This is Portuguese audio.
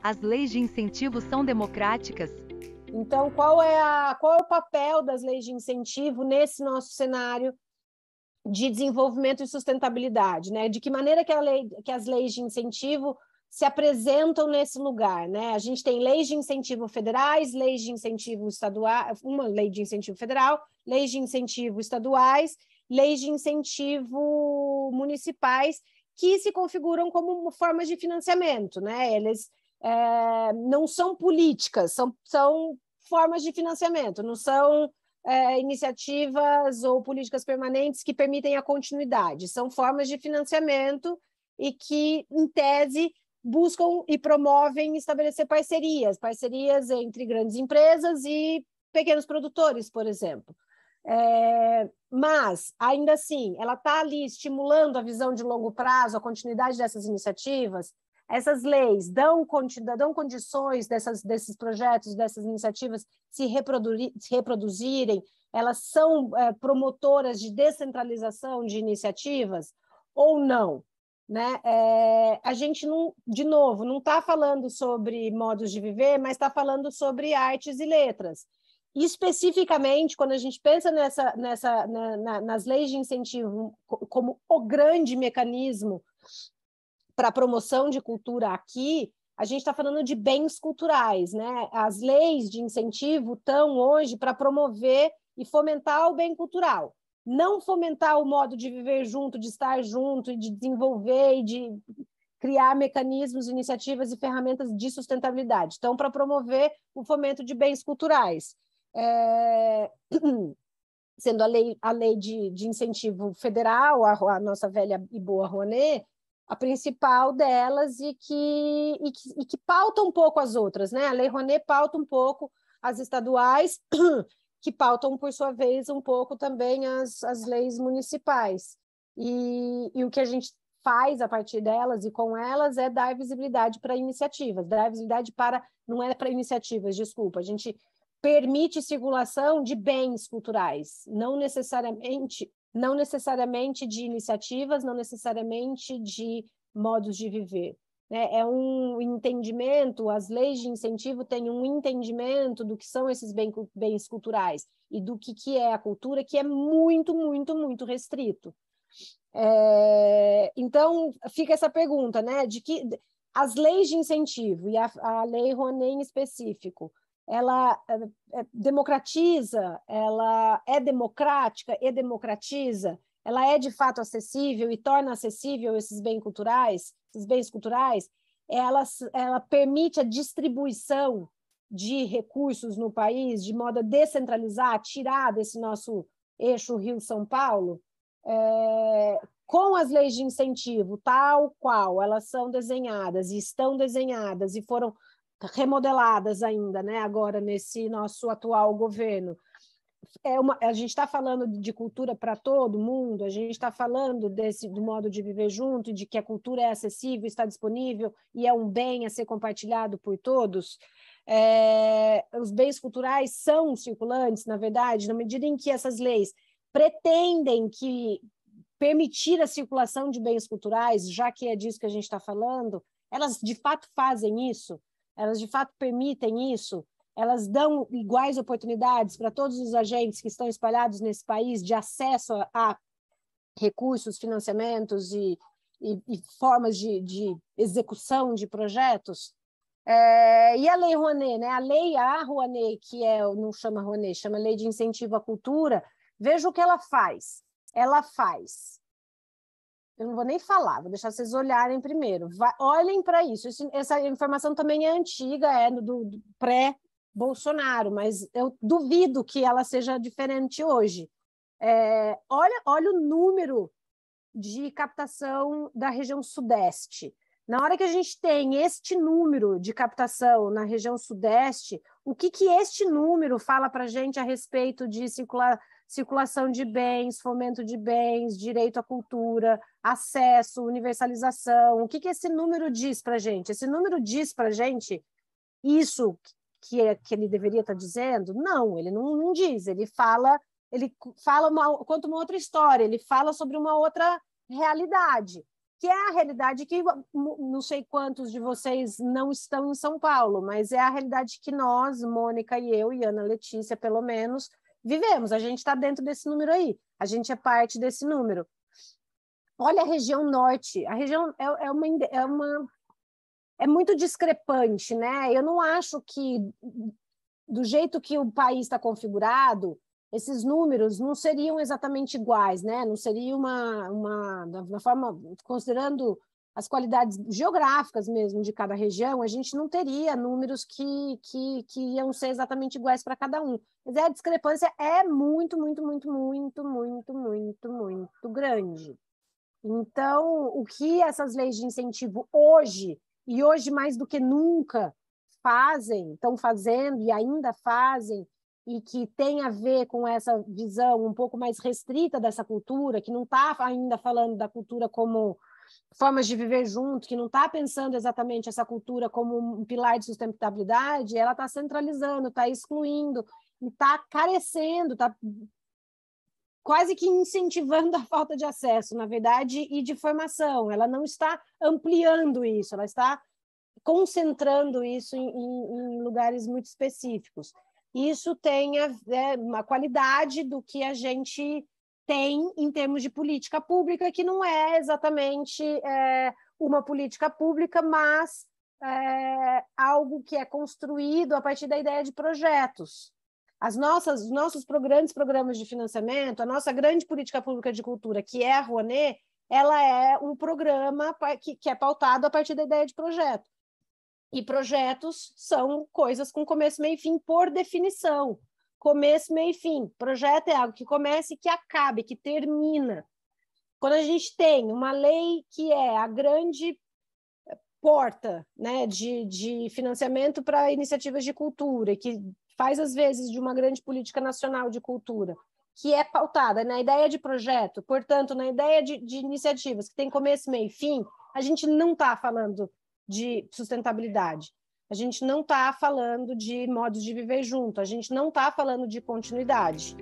As leis de incentivo são democráticas? Então, qual é o papel das leis de incentivo nesse nosso cenário de desenvolvimento e sustentabilidade, né? De que maneira que as leis de incentivo se apresentam nesse lugar, né? A gente tem leis de incentivo federais, leis de incentivo estaduais, uma lei de incentivo federal, leis de incentivo estaduais, leis de incentivo municipais, que se configuram como formas de financiamento, né? Eles não são políticas, são formas de financiamento, não são iniciativas ou políticas permanentes que permitem a continuidade, são formas de financiamento e que, em tese, buscam e promovem estabelecer parcerias entre grandes empresas e pequenos produtores, por exemplo. Mas, ainda assim, ela está ali estimulando a visão de longo prazo, a continuidade dessas iniciativas. Essas leis dão condições desses projetos, dessas iniciativas se reproduzirem, elas são promotoras de descentralização de iniciativas ou não? Né? A gente, de novo, não está falando sobre modos de viver, mas está falando sobre artes e letras. E, especificamente, quando a gente pensa nas leis de incentivo como o grande mecanismo para a promoção de cultura aqui, a gente está falando de bens culturais, né? As leis de incentivo estão hoje para promover e fomentar o bem cultural, não fomentar o modo de viver junto, de estar junto, e de desenvolver e de criar mecanismos, iniciativas e ferramentas de sustentabilidade. Então, para promover o fomento de bens culturais. Sendo a lei de incentivo federal, a nossa velha e boa Rouanet, a principal delas e que pauta um pouco as outras, né? A Lei Rouanet pauta um pouco as estaduais, que pautam, por sua vez, um pouco também as leis municipais. E o que a gente faz a partir delas e com elas é dar visibilidade para iniciativas, não é para iniciativas, desculpa, a gente permite circulação de bens culturais, não necessariamente de iniciativas, não necessariamente de modos de viver. É um entendimento, as leis de incentivo têm um entendimento do que são esses bens culturais e do que é a cultura, que é muito, muito, muito restrito. Então, fica essa pergunta, né, de que as leis de incentivo e a Lei Rouanet em específico, ela democratiza, ela é democrática e democratiza, ela é de fato acessível e torna acessível esses bens culturais, ela permite a distribuição de recursos no país de modo a descentralizar, tirar desse nosso eixo Rio-São Paulo, com as leis de incentivo, tal qual elas são desenhadas e estão desenhadas e foram remodeladas ainda, né, agora nesse nosso atual governo. A gente está falando de cultura para todo mundo, a gente está falando do modo de viver junto, de que a cultura é acessível, está disponível e é um bem a ser compartilhado por todos. Os bens culturais são circulantes, na verdade, na medida em que essas leis pretendem permitir a circulação de bens culturais, já que é disso que a gente está falando, elas de fato fazem isso, elas de fato permitem isso, elas dão iguais oportunidades para todos os agentes que estão espalhados nesse país de acesso a recursos, financiamentos e formas de execução de projetos. E a Lei Rouanet, né? A Rouanet, que não chama Rouanet, chama Lei de Incentivo à Cultura, veja o que ela faz. Eu não vou nem falar, vou deixar vocês olharem primeiro. Olhem para isso. Essa informação também é antiga, é do pré-Bolsonaro, mas eu duvido que ela seja diferente hoje. Olha o número de captação da região Sudeste. Na hora que a gente tem este número de captação na região Sudeste, o que este número fala para a gente a respeito de circulação de bens, fomento de bens, direito à cultura, acesso, universalização? O que esse número diz para a gente? Esse número diz para a gente isso que ele deveria estar dizendo? Não, ele não diz. Ele conta uma outra história, ele fala sobre uma outra realidade. que é a realidade que não sei quantos de vocês não estão em São Paulo, mas é a realidade que nós, Mônica e eu, e Ana Letícia, pelo menos, vivemos. A gente está dentro desse número aí, a gente é parte desse número. Olha a região norte, a região é muito discrepante, né? Eu não acho que, do jeito que o país está configurado, esses números não seriam exatamente iguais, né? Não seria da forma, considerando as qualidades geográficas mesmo de cada região, a gente não teria números que iam ser exatamente iguais para cada um. Mas a discrepância é muito, muito, muito, muito, muito, muito, muito grande. Então, o que essas leis de incentivo hoje, e hoje mais do que nunca, estão fazendo e ainda fazem, e que tem a ver com essa visão um pouco mais restrita dessa cultura, que não está ainda falando da cultura como formas de viver junto, que não está pensando exatamente essa cultura como um pilar de sustentabilidade, ela está centralizando, está excluindo, está carecendo, está quase que incentivando a falta de acesso, na verdade, e de formação. Ela não está ampliando isso, ela está concentrando isso em lugares muito específicos. Isso tem uma qualidade do que a gente tem em termos de política pública, que não é exatamente uma política pública, mas algo que é construído a partir da ideia de projetos. Os nossos grandes programas de financiamento, a nossa grande política pública de cultura, que é a Rouanet, ela é um programa que é pautado a partir da ideia de projeto. E projetos são coisas com começo, meio e fim, por definição. Começo, meio e fim. Projeto é algo que começa e que acabe, que termina. Quando a gente tem uma lei que é a grande porta, né, de financiamento para iniciativas de cultura, que faz, às vezes, de uma grande política nacional de cultura, que é pautada na ideia de projeto, portanto, na ideia de iniciativas que tem começo, meio e fim, a gente não está falando de sustentabilidade, a gente não está falando de modos de viver junto, a gente não está falando de continuidade.